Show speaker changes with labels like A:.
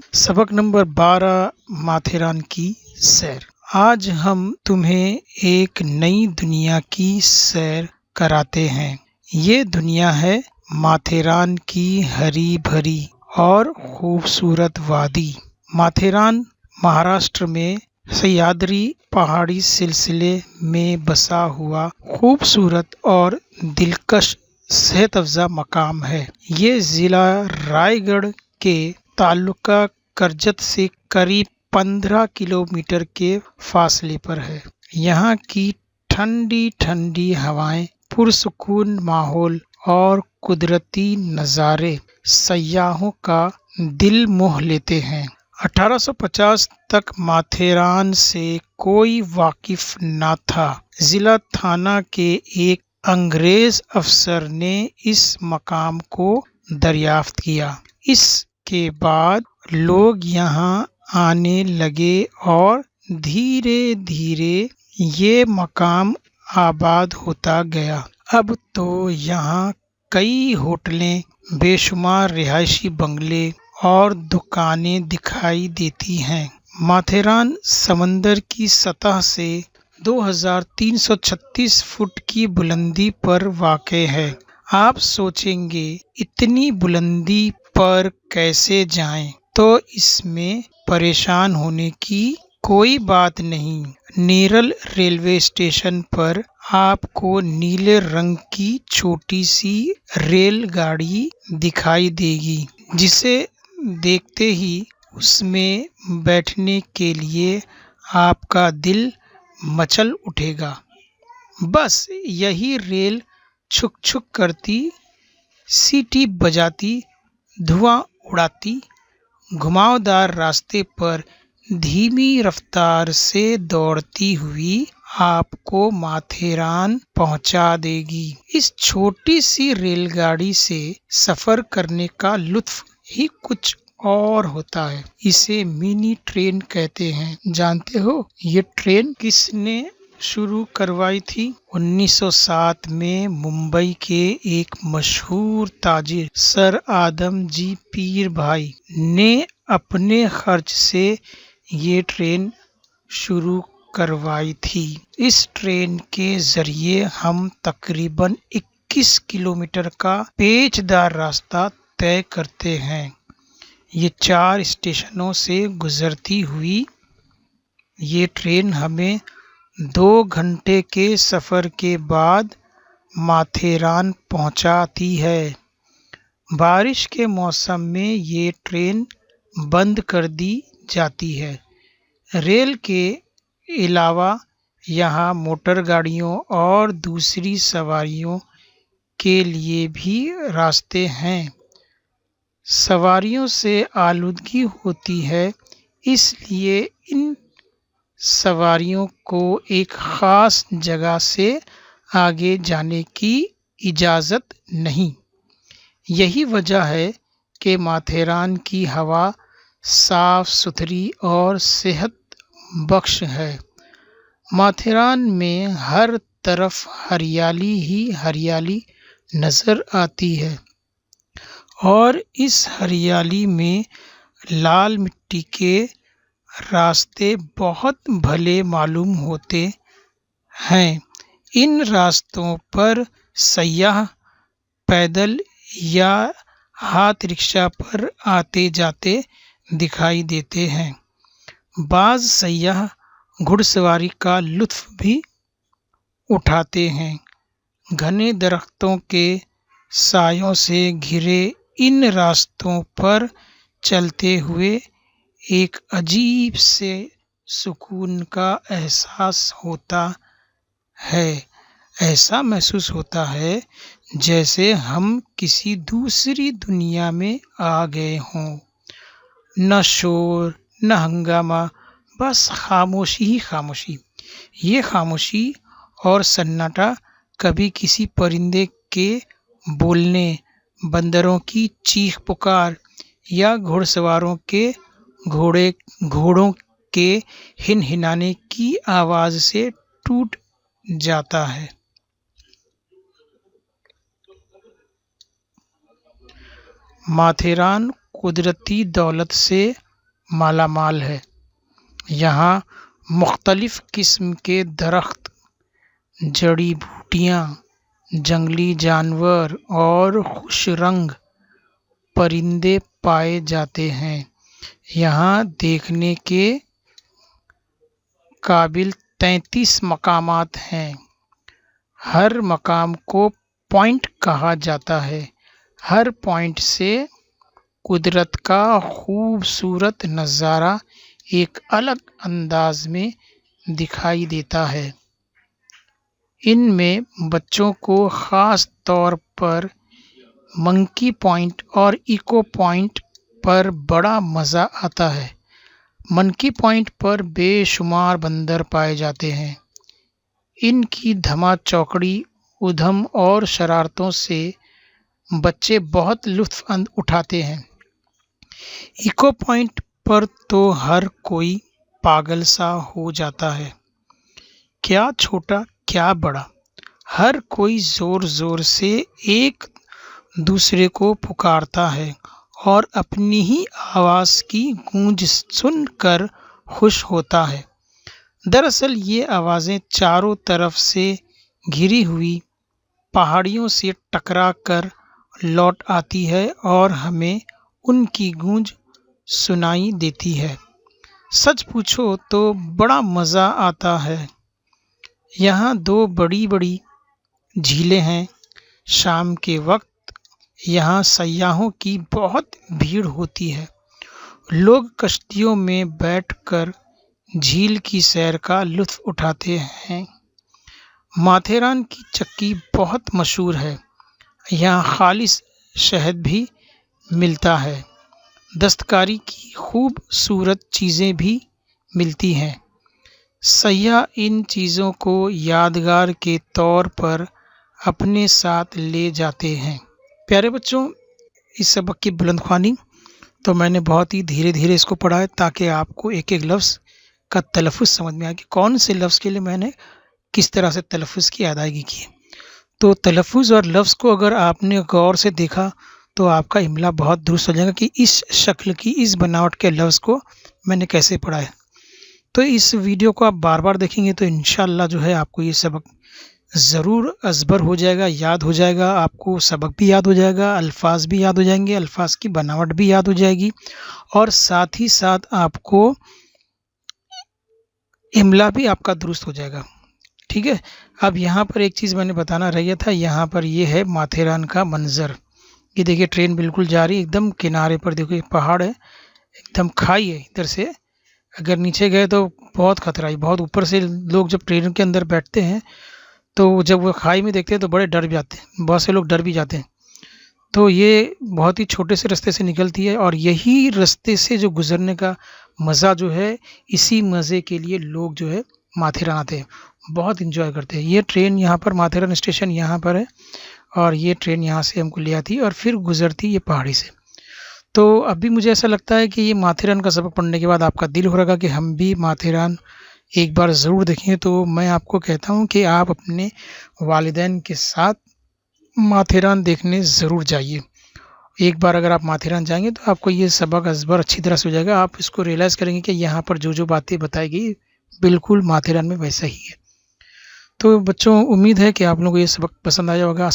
A: सबक नंबर 12 माथेरान की सैर। आज हम तुम्हें एक नई दुनिया की सैर कराते हैं। ये दुनिया है माथेरान की हरी भरी और खूबसूरत वादी। माथेरान महाराष्ट्र में सह्याद्री पहाड़ी सिलसिले में बसा हुआ खूबसूरत और दिलकश सेहत अफजा मकाम है। ये जिला रायगढ़ के तालुका करजत से करीब 15 किलोमीटर के फासले पर है। यहाँ की ठंडी ठंडी हवाएं, पुरसुकून माहौल और कुदरती नज़ारे सयाहों का दिल मोह लेते हैं। 1850 तक माथेरान से कोई वाकिफ न था। जिला थाना के एक अंग्रेज अफसर ने इस मकाम को दरियाफ्त किया। इसके बाद लोग यहाँ आने लगे और धीरे धीरे ये मकाम आबाद होता गया। अब तो यहाँ कई होटलें, बेशुमार रिहायशी बंगले और दुकानें दिखाई देती हैं। माथेरान समंदर की सतह से 2336 फुट की बुलंदी पर वाक़े है। आप सोचेंगे इतनी बुलंदी पर कैसे जाएं? तो इसमें परेशान होने की कोई बात नहीं। नेरल रेलवे स्टेशन पर आपको नीले रंग की छोटी सी रेलगाड़ी दिखाई देगी, जिसे देखते ही उसमें बैठने के लिए आपका दिल मचल उठेगा। बस यही रेल छुक छुक करती, सीटी बजाती, धुआं उड़ाती, घुमावदार रास्ते पर धीमी रफ्तार से दौड़ती हुई आपको माथेरान पहुंचा देगी। इस छोटी सी रेलगाड़ी से सफर करने का लुत्फ ही कुछ और होता है। इसे मिनी ट्रेन कहते हैं। जानते हो ये ट्रेन किसने शुरू करवाई थी? 1907 में मुंबई के एक मशहूर ताजिर सर आदम जी पीर भाई ने अपने खर्च से ये ट्रेन शुरू करवाई थी। इस ट्रेन के जरिए हम तकरीबन 21 किलोमीटर का पेचदार रास्ता तय करते हैं। ये 4 स्टेशनों से गुजरती हुई ये ट्रेन हमें 2 घंटे के सफ़र के बाद माथेरान पहुंचाती है। बारिश के मौसम में ये ट्रेन बंद कर दी जाती है। रेल के अलावा यहाँ मोटर गाड़ियों और दूसरी सवारियों के लिए भी रास्ते हैं। सवारियों से आलूदगी होती है, इसलिए इन सवारियों को एक ख़ास जगह से आगे जाने की इजाज़त नहीं। यही वजह है कि माथेरान की हवा साफ सुथरी और सेहत बख्श है। माथेरान में हर तरफ हरियाली ही हरियाली नज़र आती है और इस हरियाली में लाल मिट्टी के रास्ते बहुत भले मालूम होते हैं। इन रास्तों पर सयाह पैदल या हाथ रिक्शा पर आते जाते दिखाई देते हैं। बाज़ सयाह घुड़सवारी का लुत्फ़ भी उठाते हैं। घने दरख्तों के सायों से घिरे इन रास्तों पर चलते हुए एक अजीब से सुकून का एहसास होता है। ऐसा महसूस होता है जैसे हम किसी दूसरी दुनिया में आ गए हों। न शोर न हंगामा, बस खामोशी ही खामोशी। ये खामोशी और सन्नाटा कभी किसी परिंदे के बोलने, बंदरों की चीख पुकार या घुड़सवारों के घोड़ों के हिनहिनाने की आवाज़ से टूट जाता है। माथेरान कुदरती दौलत से माला माल है। यहाँ मुख्तलिफ किस्म के दरख्त, जड़ी बूटियाँ, जंगली जानवर और खुश रंग परिंदे पाए जाते हैं। यहाँ देखने के काबिल 33 मकामात हैं। हर मकाम को पॉइंट कहा जाता है। हर पॉइंट से कुदरत का खूबसूरत नज़ारा एक अलग अंदाज में दिखाई देता है। इनमें बच्चों को ख़ास तौर पर मंकी पॉइंट और इको पॉइंट पर बड़ा मज़ा आता है। मंकी पॉइंट पर बेशुमार बंदर पाए जाते हैं। इनकी धमा चौकड़ी, उधम और शरारतों से बच्चे बहुत लुत्फ़ उठाते हैं। इको पॉइंट पर तो हर कोई पागल सा हो जाता है, क्या छोटा क्या बड़ा। हर कोई ज़ोर ज़ोर से एक दूसरे को पुकारता है और अपनी ही आवाज़ की गूंज सुनकर खुश होता है। दरअसल ये आवाज़ें चारों तरफ से घिरी हुई पहाड़ियों से टकरा कर लौट आती है और हमें उनकी गूंज सुनाई देती है। सच पूछो तो बड़ा मज़ा आता है। यहाँ 2 बड़ी बड़ी झीलें हैं। शाम के वक्त यहाँ सयाहों की बहुत भीड़ होती है। लोग कश्तियों में बैठकर झील की सैर का लुत्फ़ उठाते हैं। माथेरान की चक्की बहुत मशहूर है। यहाँ खालिस शहद भी मिलता है। दस्तकारी की खूबसूरत चीज़ें भी मिलती हैं। सयाह इन चीज़ों को यादगार के तौर पर अपने साथ ले जाते हैं। प्यारे बच्चों, इस सबक की बुलंदख्वानी तो मैंने बहुत ही धीरे धीरे इसको पढ़ा है ताकि आपको एक एक लफ्ज़ का तलफ़ुज़ समझ में आए कि कौन से लफ्ज़ के लिए मैंने किस तरह से तलफ़ुज़ की अदायगी की। तो तलफ़ुज़ और लफ्ज़ को अगर आपने गौर से देखा तो आपका इमला बहुत दुरुस्त हो जाएगा कि इस शक्ल की, इस बनावट के लफ्ज़ को मैंने कैसे पढ़ा है। तो इस वीडियो को आप बार बार देखेंगे तो इंशाअल्लाह जो है आपको ये सबक ज़रूर अज़बर हो जाएगा, याद हो जाएगा। आपको सबक भी याद हो जाएगा, अल्फाज भी याद हो जाएंगे, अल्फाज की बनावट भी याद हो जाएगी और साथ ही साथ आपको इमला भी आपका दुरुस्त हो जाएगा। ठीक है। अब यहाँ पर एक चीज़ मैंने बताना रह गया था। यहाँ पर ये है माथेरान का मंज़र। ये देखिए ट्रेन बिल्कुल जा रही है, एकदम किनारे पर देखो ये पहाड़ है, एकदम खाई है। इधर से अगर नीचे गए तो बहुत खतरा है। बहुत ऊपर से लोग जब ट्रेन के अंदर बैठते हैं तो जब वो खाई में देखते हैं तो बड़े डर भी जाते हैं। बहुत से लोग डर भी जाते हैं। तो ये बहुत ही छोटे से रास्ते से निकलती है और यही रास्ते से जो गुज़रने का मज़ा जो है, इसी मज़े के लिए लोग जो है माथेरान आते हैं, बहुत इन्जॉय करते हैं। ये ट्रेन यहाँ पर माथेरान स्टेशन यहाँ पर है और ये ट्रेन यहाँ से हमको ले आती और फिर गुज़रती ये पहाड़ी से। तो अभी मुझे ऐसा लगता है कि ये माथेरान का सबक पढ़ने के बाद आपका दिल हो रहा कि हम भी माथेरान एक बार ज़रूर देखें। तो मैं आपको कहता हूँ कि आप अपने वालिदैन के साथ माथेरान देखने ज़रूर जाइए। एक बार अगर आप माथेरान जाएंगे तो आपको ये सबक अज़बर अच्छी तरह से हो जाएगा। आप इसको रियलाइज़ करेंगे कि यहाँ पर जो जो बातें बताई गई बिल्कुल माथेरान में वैसा ही है। तो बच्चों, उम्मीद है कि आप लोगों को ये सबक पसंद आया होगा।